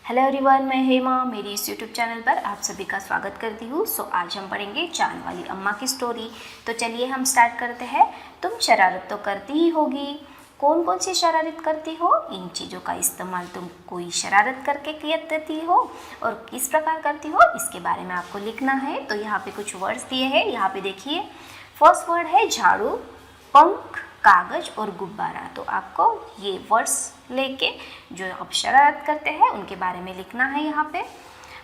Hello everyone, मैं हेमा मेरी इस यूट्यूब चैनल पर आप सभी का स्वागत करती हूँ। आज हम पढ़ेंगे चांद वाली अम्मा की स्टोरी। तो चलिए हम स्टार्ट करते हैं। तुम शरारत तो करती ही होगी। कौन कौन सी शरारत करती हो? इन चीज़ों का इस्तेमाल तुम कोई शरारत करके करती हो और किस प्रकार करती हो, इसके बारे में आपको लिखना है। तो यहाँ पे कुछ वर्ड्स दिए हैं, यहाँ पे देखिए। फर्स्ट वर्ड है झाड़ू, पंख, कागज और गुब्बारा। तो आपको ये वर्ड्स लेके जो आप शरारत करते हैं उनके बारे में लिखना है। यहाँ पे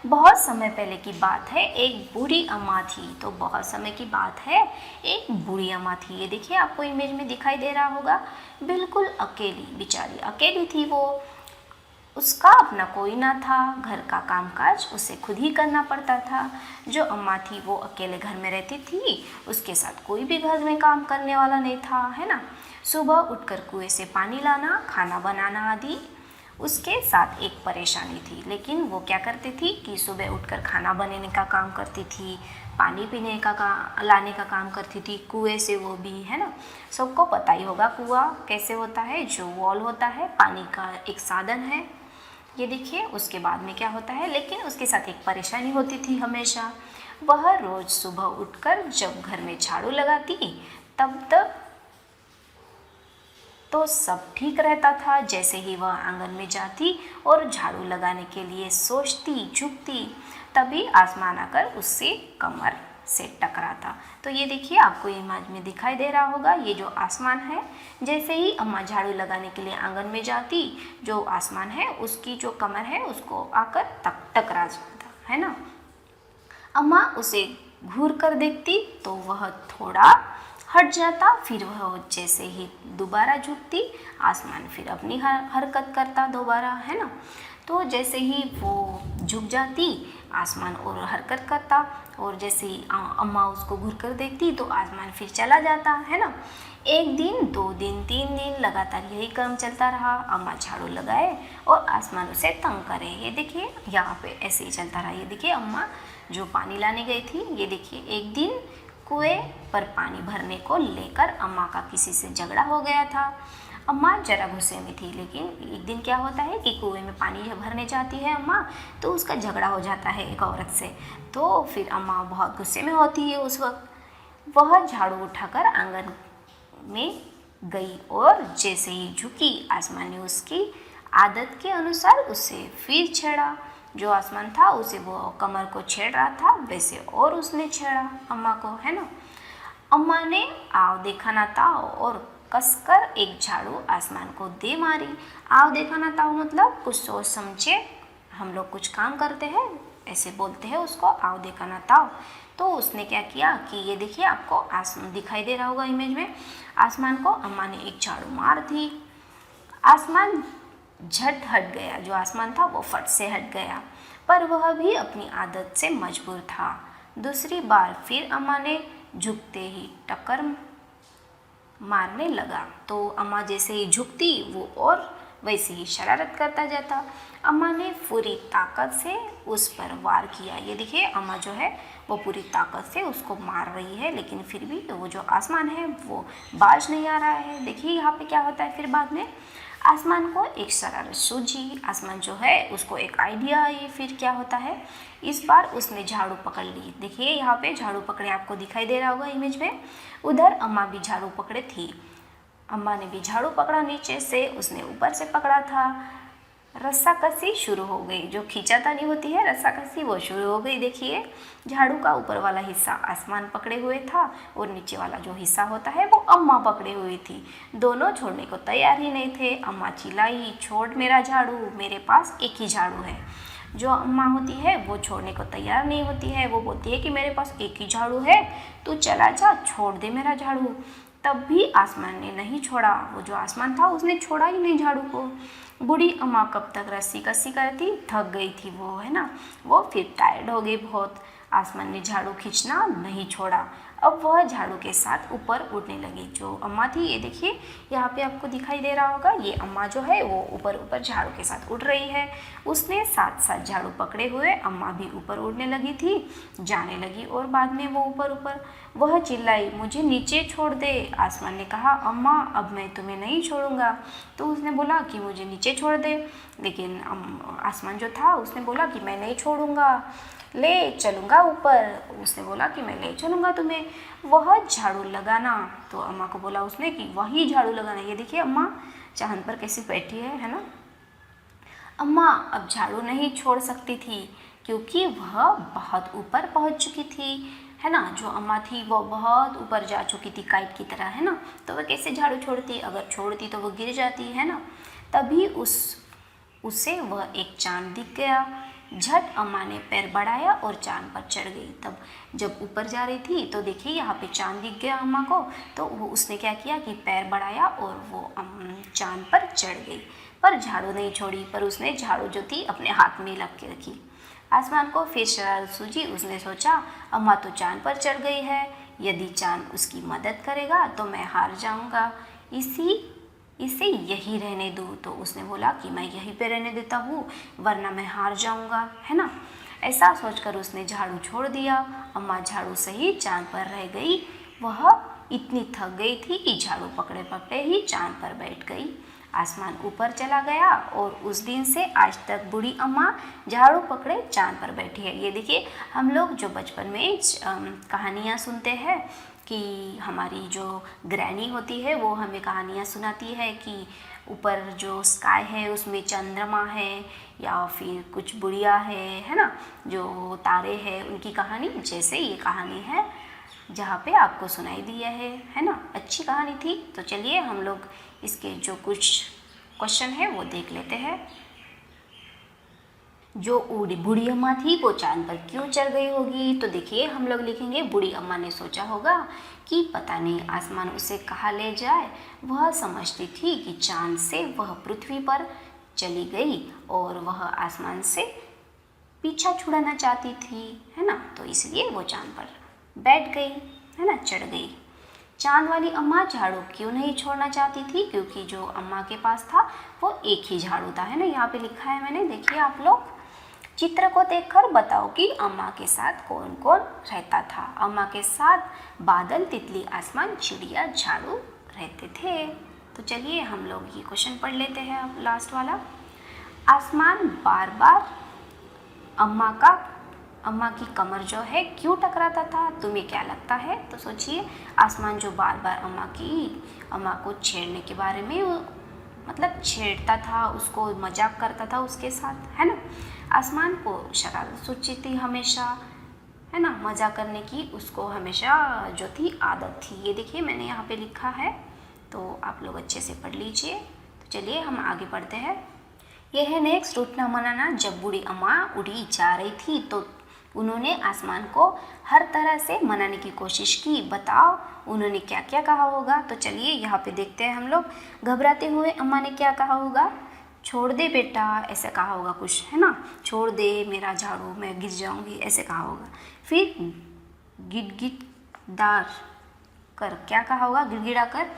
बहुत समय पहले की बात है, एक बूढ़ी अम्मा थी। तो बहुत समय की बात है, एक बूढ़ी अम्मा थी। ये देखिए, आपको इमेज में दिखाई दे रहा होगा, बिल्कुल अकेली, बेचारी अकेली थी वो। उसका अपना कोई ना था, घर का कामकाज उसे खुद ही करना पड़ता था। जो अम्मा थी वो अकेले घर में रहती थी, उसके साथ कोई भी घर में काम करने वाला नहीं था, है ना। सुबह उठकर कुएं से पानी लाना, खाना बनाना आदि उसके साथ एक परेशानी थी। लेकिन वो क्या करती थी कि सुबह उठकर खाना बनाने का काम करती थी, पानी पीने का लाने का काम करती थी, कुएं से, वो भी, है ना। सबको पता ही होगा कुआं कैसे होता है, जो वॉल होता है, पानी का एक साधन है। ये देखिए, उसके बाद में क्या होता है, लेकिन उसके साथ एक परेशानी होती थी हमेशा। वह रोज सुबह उठकर जब घर में झाड़ू लगाती तब तक तो सब ठीक रहता था। जैसे ही वह आंगन में जाती और झाड़ू लगाने के लिए सोचती, झुकती, तभी आसमान आकर उससे कमर से टकराता। तो ये देखिए, आपको इमेज में दिखाई दे रहा होगा, ये जो आसमान है, जैसे ही अम्मा झाड़ू लगाने के लिए आंगन में जाती, जो आसमान है उसकी जो कमर है उसको आकर टकरा जाता, है ना। अम्मा उसे घूर कर देखती तो वह थोड़ा हट जाता, फिर वह जैसे ही दोबारा झुकती, आसमान फिर अपनी हरकत करता दोबारा, है ना। तो जैसे ही वो झुक जाती, आसमान और हरकत करता, और जैसे ही अम्मा उसको घूर कर देखती तो आसमान फिर चला जाता, है ना। एक दिन, 2 दिन, 3 दिन लगातार यही क्रम चलता रहा। अम्मा झाड़ू लगाए और आसमान उसे तंग करे। ये देखिए, यहाँ पे ऐसे ही चलता रहा। ये देखिए, अम्मा जो पानी लाने गई थी, ये देखिए, एक दिन कुएं पर पानी भरने को लेकर अम्मा का किसी से झगड़ा हो गया था। अम्मा जरा गुस्से में थी, लेकिन एक दिन क्या होता है कि कुएं में पानी जब भरने जाती है अम्मा, तो उसका झगड़ा हो जाता है एक औरत से। तो फिर अम्मा बहुत गुस्से में होती है उस वक्त। वह झाड़ू उठाकर आंगन में गई और जैसे ही झुकी, आसमान ने उसकी आदत के अनुसार उसे फिर छेड़ा। जो आसमान था उसे वो कमर को छेड़ रहा था, वैसे और उसने छेड़ा अम्मा को, है ना। अम्मा ने आव देखा ना ताव और कसकर एक झाड़ू आसमान को दे मारी। आव देखा ना ताव मतलब कुछ सोच समझे हम लोग कुछ काम करते हैं, ऐसे बोलते हैं उसको, आव देखा ना ताव। तो उसने क्या किया कि ये देखिए, आपको आसमान दिखाई दे रहा होगा इमेज में, आसमान को अम्मा ने एक झाड़ू मार दी। आसमान झट हट गया, जो आसमान था वो फट से हट गया, पर वह भी अपनी आदत से मजबूर था। दूसरी बार फिर अम्मा ने झुकते ही टक्कर मारने लगा। तो अम्मा जैसे ही झुकती वो और वैसे ही शरारत करता जाता। अम्मा ने पूरी ताकत से उस पर वार किया। ये देखिए, अम्मा जो है वो पूरी ताकत से उसको मार रही है, लेकिन फिर भी वो जो आसमान है वो बाज नहीं आ रहा है। देखिए यहाँ पे क्या होता है, फिर बाद में आसमान को एक शरारत सूझी। आसमान जो है उसको एक आइडिया आई। फिर क्या होता है, इस बार उसने झाड़ू पकड़ ली। देखिए यहाँ पे झाड़ू पकड़े, आपको दिखाई दे रहा होगा इमेज में। उधर अम्मा भी झाड़ू पकड़े थी। अम्मा ने भी झाड़ू पकड़ा, नीचे से उसने ऊपर से पकड़ा था। रस्साकसी शुरू हो गई। जो खींचातानी होती है रस्साकसी, वो शुरू हो गई। देखिए, झाड़ू का ऊपर वाला हिस्सा आसमान पकड़े हुए था और नीचे वाला जो हिस्सा होता है वो अम्मा पकड़े हुई थी। दोनों छोड़ने को तैयार ही नहीं थे। अम्मा चिल्लाई, छोड़ मेरा झाड़ू, मेरे पास एक ही झाड़ू है। जो अम्मा होती है वो छोड़ने को तैयार नहीं होती है। वो बोलती है कि मेरे पास एक ही झाड़ू है, तू चला जा, छोड़ दे मेरा झाड़ू। तब भी आसमान ने नहीं छोड़ा। वो जो आसमान था उसने छोड़ा ही नहीं झाड़ू को। बूढ़ी अम्मा कब तक रस्सी कसी करती, थक गई थी वो, है ना। वो फिर टायर्ड हो गई बहुत। आसमान ने झाड़ू खींचना नहीं छोड़ा। अब वह झाड़ू के साथ ऊपर उड़ने लगी। जो अम्मा थी, ये देखिए यहाँ पे आपको दिखाई दे रहा होगा, ये अम्मा जो है वो ऊपर ऊपर झाड़ू के साथ उड़ रही है। उसने साथ साथ झाड़ू पकड़े हुए अम्मा भी ऊपर उड़ने लगी थी, जाने लगी और बाद में वो ऊपर ऊपर। वह चिल्लाई, मुझे नीचे छोड़ दे। आसमान ने कहा, अम्मा अब मैं तुम्हें नहीं छोड़ूंगा। तो उसने बोला कि मुझे नीचे छोड़ दे, लेकिन आसमान जो था उसने बोला कि मैं नहीं छोड़ूंगा, ले चलूँगा ऊपर। उसने बोला कि मैं ले चलूँगा तुम्हें। वह झाड़ू लगाना, तो अम्मा को बोला उसने कि वही झाड़ू लगाना। ये देखिए अम्मा चांद पर कैसी बैठी है ना। अम्मा अब झाड़ू नहीं छोड़ सकती थी क्योंकि वह बहुत ऊपर पहुंच चुकी थी, है ना। जो अम्मा थी वो बहुत ऊपर जा चुकी थी काइट की तरह, है ना। तो वह कैसे झाड़ू छोड़ती, अगर छोड़ती तो वह गिर जाती, है ना। तभी उसे वह एक चांद दिख गया। झट अम्मा ने पैर बढ़ाया और चांद पर चढ़ गई। तब जब ऊपर जा रही थी तो देखिए यहाँ पे चांद दिख गया अम्मा को, तो वो उसने क्या किया कि पैर बढ़ाया और वो चांद पर चढ़ गई, पर झाड़ू नहीं छोड़ी। पर उसने झाड़ू जो थी अपने हाथ में लग के रखी। आसमान को फिर शरारत सूझी। उसने सोचा, अम्मा तो चांद पर चढ़ गई है, यदि चांद उसकी मदद करेगा तो मैं हार जाऊंगा, इसे यही रहने दूँ। तो उसने बोला कि मैं यहीं पे रहने देता हूँ, वरना मैं हार जाऊंगा, है ना। ऐसा सोचकर उसने झाड़ू छोड़ दिया। अम्मा झाड़ू सही चांद पर रह गई। वह इतनी थक गई थी कि झाड़ू पकड़े पकड़े ही चांद पर बैठ गई। आसमान ऊपर चला गया और उस दिन से आज तक बूढ़ी अम्मा झाड़ू पकड़े चांद पर बैठी है। ये देखिए हम लोग जो बचपन में कहानियाँ सुनते हैं कि हमारी जो ग्रैनी होती है वो हमें कहानियाँ सुनाती है कि ऊपर जो स्काई है उसमें चंद्रमा है या फिर कुछ बुढ़िया है ना, जो तारे हैं उनकी कहानी। जैसे ये कहानी है जहाँ पे आपको सुनाई दिया है ना। अच्छी कहानी थी। तो चलिए हम लोग इसके जो कुछ क्वेश्चन है वो देख लेते हैं। जो बूढ़ी अम्मा थी वो चांद पर क्यों चढ़ गई होगी, तो देखिए हम लोग लिखेंगे बूढ़ी अम्मा ने सोचा होगा कि पता नहीं आसमान उसे कहाँ ले जाए। वह समझती थी कि चांद से वह पृथ्वी पर चली गई और वह आसमान से पीछा छुड़ाना चाहती थी, है ना। तो इसलिए वो चांद पर बैठ गई, है ना, चढ़ गई। चांद वाली अम्मा झाड़ू क्यों नहीं छोड़ना चाहती थी, क्योंकि जो अम्मा के पास था वो एक ही झाड़ू था, है ना। यहाँ पे लिखा है मैंने, देखिए आप लोग चित्र को देखकर बताओ कि अम्मा के साथ कौन कौन रहता था। अम्मा के साथ बादल, तितली, आसमान, चिड़िया, झाड़ू रहते थे। तो चलिए हम लोग ये क्वेश्चन पढ़ लेते हैं अब लास्ट वाला। आसमान बार बार अम्मा की कमर जो है क्यों टकराता था, तुम्हें क्या लगता है। तो सोचिए आसमान जो बार बार अम्मा को छेड़ने के बारे में मतलब छेड़ता था, उसको मजाक करता था उसके साथ, है ना। आसमान को शरारत सूझती थी हमेशा, है ना, मजा करने की उसको हमेशा जो थी आदत थी। ये देखिए मैंने यहाँ पे लिखा है, तो आप लोग अच्छे से पढ़ लीजिए। तो चलिए हम आगे पढ़ते हैं। यह है नेक्स्ट, उठना मनाना। जब बूढ़ी अम्मा उड़ी जा रही थी तो उन्होंने आसमान को हर तरह से मनाने की कोशिश की। बताओ उन्होंने क्या क्या कहा होगा। तो चलिए यहाँ पे देखते हैं हम लोग। घबराते हुए अम्मा ने क्या कहा होगा, छोड़ दे बेटा, ऐसे कहा होगा कुछ, है ना। छोड़ दे मेरा झाड़ू, मैं गिर जाऊंगी, ऐसे कहा होगा। फिर गिड़गिड़ाकर क्या कहा होगा, गिड़गिड़ा कर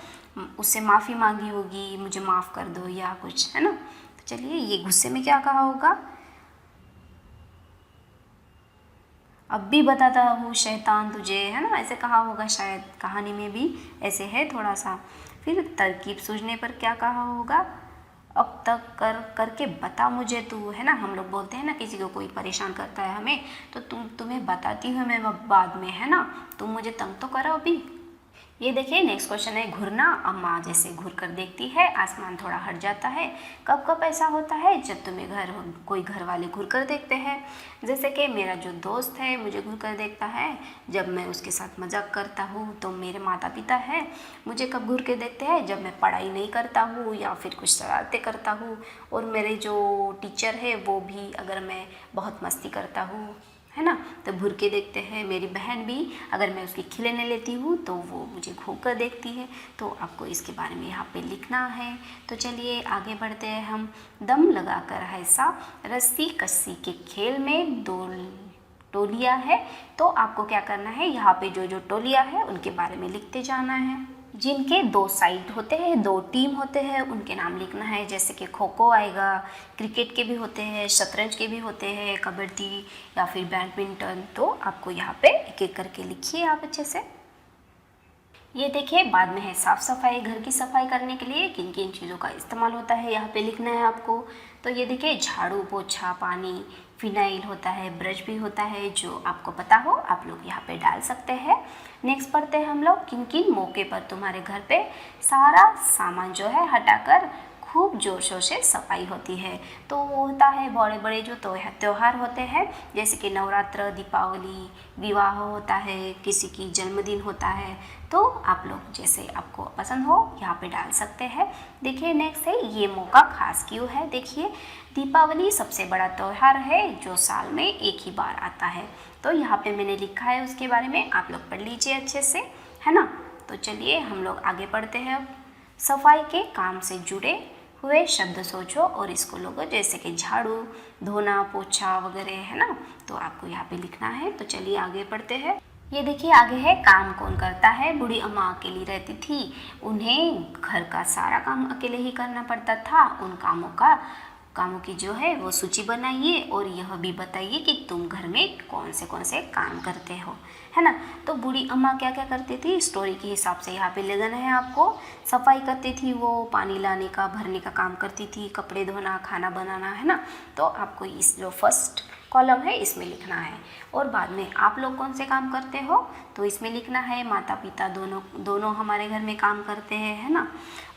उससे माफ़ी मांगी होगी, मुझे माफ़ कर दो या कुछ, है ना। तो चलिए ये गुस्से में क्या कहा होगा, अब भी बताता हूँ शैतान तुझे, है ना, ऐसे कहा होगा। शायद कहानी में भी ऐसे है थोड़ा सा। फिर तरकीब सूझने पर क्या कहा होगा, अब तक करके बता मुझे तू, है ना। हम लोग बोलते हैं ना किसी को कोई परेशान करता है हमें, तो तुम्हें बताती हूँ मैं बाद में, है ना, तुम मुझे तंग तो करो अभी। ये देखिए नेक्स्ट क्वेश्चन है, घूरना। अम्मा जैसे घूर कर देखती है, आसमान थोड़ा हट जाता है। कब कब ऐसा होता है, जब तुम्हें कोई घर वाले घूर कर देखते हैं। जैसे कि मेरा जो दोस्त है मुझे घूर कर देखता है, जब मैं उसके साथ मजाक करता हूँ। तो मेरे माता पिता हैं मुझे कब घूर के देखते हैं, जब मैं पढ़ाई नहीं करता हूँ या फिर कुछ शरारतें करता हूँ। और मेरे जो टीचर है वो भी, अगर मैं बहुत मस्ती करता हूँ, है ना, तो घूर के देखते हैं। मेरी बहन भी, अगर मैं उसकी खिलौने लेती हूँ तो वो मुझे घूर कर देखती है। तो आपको इसके बारे में यहाँ पे लिखना है। तो चलिए आगे बढ़ते हैं हम। दम लगाकर ऐसा रस्सी कस्सी के खेल में दो टोलिया है, तो आपको क्या करना है, यहाँ पे जो जो टोलिया है उनके बारे में लिखते जाना है। जिनके 2 साइड होते हैं, 2 टीम होते हैं, उनके नाम लिखना है। जैसे कि खो खो आएगा, क्रिकेट के भी होते हैं, शतरंज के भी होते हैं, कबड्डी या फिर बैडमिंटन। तो आपको यहाँ पे एक एक करके लिखिए आप अच्छे से। ये देखिए बाद में है साफ़ सफाई। घर की सफाई करने के लिए किन किन चीज़ों का इस्तेमाल होता है यहाँ पे लिखना है आपको। तो ये देखिए झाड़ू, पोछा, पानी, फिनाइल होता है, ब्रश भी होता है। जो आपको पता हो आप लोग यहाँ पे डाल सकते हैं। नेक्स्ट पढ़ते हैं हम लोग, किन किन मौके पर तुम्हारे घर पे सारा सामान जो है हटाकर खूब जोर शोर से सफाई होती है। तो वो होता है बड़े बड़े जो त्यौहार होते हैं, जैसे कि नवरात्र, दीपावली, विवाह होता है, किसी की जन्मदिन होता है। तो आप लोग जैसे आपको पसंद हो यहाँ पे डाल सकते हैं। देखिए नेक्स्ट है, ये मौका खास क्यों है। देखिए दीपावली सबसे बड़ा त्यौहार है जो साल में एक ही बार आता है। तो यहाँ पे मैंने लिखा है उसके बारे में, आप लोग पढ़ लीजिए अच्छे से, है ना। तो चलिए हम लोग आगे पढ़ते हैं। अब सफाई के काम से जुड़े हुए शब्द सोचो और इसको लोगो, जैसे कि झाड़ू, धोना, पोछा वगैरह, है ना। तो आपको यहाँ पे लिखना है। तो चलिए आगे पढ़ते हैं। ये देखिए आगे है, काम कौन करता है। बूढ़ी अम्मा अकेली रहती थी, उन्हें घर का सारा काम अकेले ही करना पड़ता था। उन कामों की जो है वो सूची बनाइए और यह भी बताइए कि तुम घर में कौन से काम करते हो, है ना। तो बूढ़ी अम्मा क्या क्या करती थी, स्टोरी के हिसाब से यहाँ पे लगाना है आपको। सफाई करती थी वो, पानी लाने का, भरने का काम करती थी, कपड़े धोना, खाना बनाना, है ना। तो आपको इस जो फर्स्ट कॉलम है इसमें लिखना है। और बाद में आप लोग कौन से काम करते हो, तो इसमें लिखना है माता पिता दोनों हमारे घर में काम करते हैं, है ना।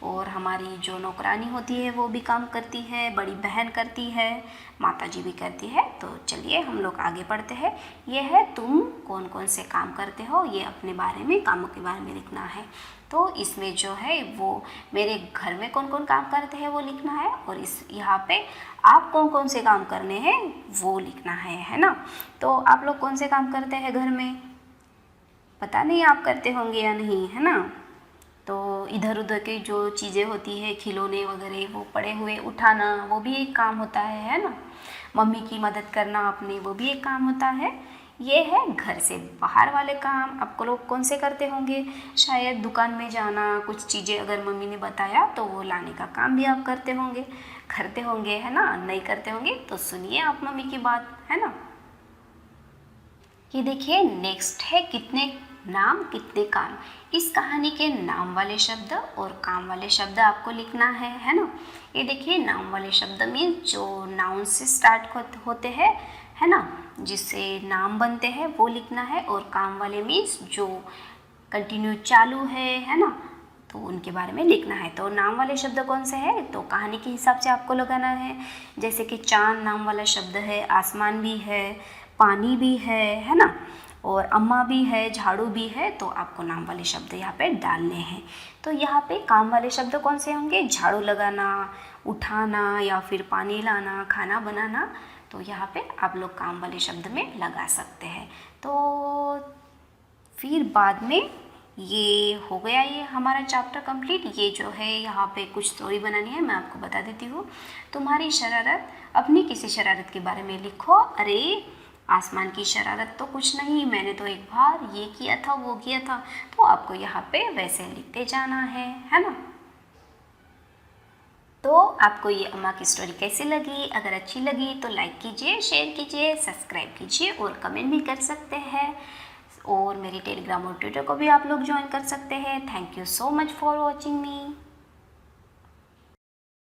और हमारी जो नौकरानी होती है वो भी काम करती है, बड़ी बहन करती है, माता जी भी करती है। तो चलिए हम लोग आगे पढ़ते हैं। ये है, तुम कौन कौन से काम करते हो, ये अपने बारे में, कामों के बारे में लिखना है। तो इसमें जो है वो मेरे घर में कौन कौन काम करते हैं वो लिखना है, और इस यहाँ पे आप कौन कौन से काम करने हैं वो लिखना है ना। तो आप लोग कौन से काम करते हैं घर में, पता नहीं आप करते होंगे या नहीं, है ना। तो इधर उधर की जो चीज़ें होती है, खिलौने वगैरह, वो पड़े हुए उठाना, वो भी एक काम होता है ना। मम्मी की मदद करना अपने, वो भी एक काम होता है। ये है घर से बाहर वाले काम। आपको लोग कौन से करते होंगे, शायद दुकान में जाना, कुछ चीज़ें अगर मम्मी ने बताया तो वो लाने का काम भी आप करते होंगे, है ना। नहीं करते होंगे तो सुनिए आप मम्मी की बात, है ना। ये देखिए नेक्स्ट है, कितने नाम कितने काम। इस कहानी के नाम वाले शब्द और काम वाले शब्द आपको लिखना है ना। ये देखिए नाम वाले शब्द में जो नाउन से स्टार्ट होते हैं, है ना, जिससे नाम बनते हैं वो लिखना है। और काम वाले मीन्स जो कंटिन्यू चालू है ना, तो उनके बारे में लिखना है। तो नाम वाले शब्द कौन से हैं, तो कहानी के हिसाब से आपको लगाना है। जैसे कि चांद नाम वाला शब्द है, आसमान भी है, पानी भी है ना, और अम्मा भी है, झाड़ू भी है। तो आपको नाम वाले शब्द यहाँ पे डालने हैं। तो यहाँ पे काम वाले शब्द कौन से होंगे, झाड़ू लगाना, उठाना, या फिर पानी लाना, खाना बनाना। तो यहाँ पे आप लोग काम वाले शब्द में लगा सकते हैं। तो फिर बाद में ये हो गया, ये हमारा चैप्टर कंप्लीट। ये जो है यहाँ पे कुछ स्टोरी बनानी है, मैं आपको बता देती हूँ। तुम्हारी शरारत, अपनी किसी शरारत के बारे में लिखो। अरे आसमान की शरारत तो कुछ नहीं, मैंने तो एक बार ये किया था, वो किया था। तो आपको यहाँ पे वैसे लिखते जाना है ना। तो आपको ये अम्मा की स्टोरी कैसी लगी, अगर अच्छी लगी तो लाइक कीजिए, शेयर कीजिए, सब्सक्राइब कीजिए और कमेंट भी कर सकते हैं। और मेरी टेलीग्राम और ट्विटर को भी आप लोग ज्वाइन कर सकते हैं। Thank you so much for watching me.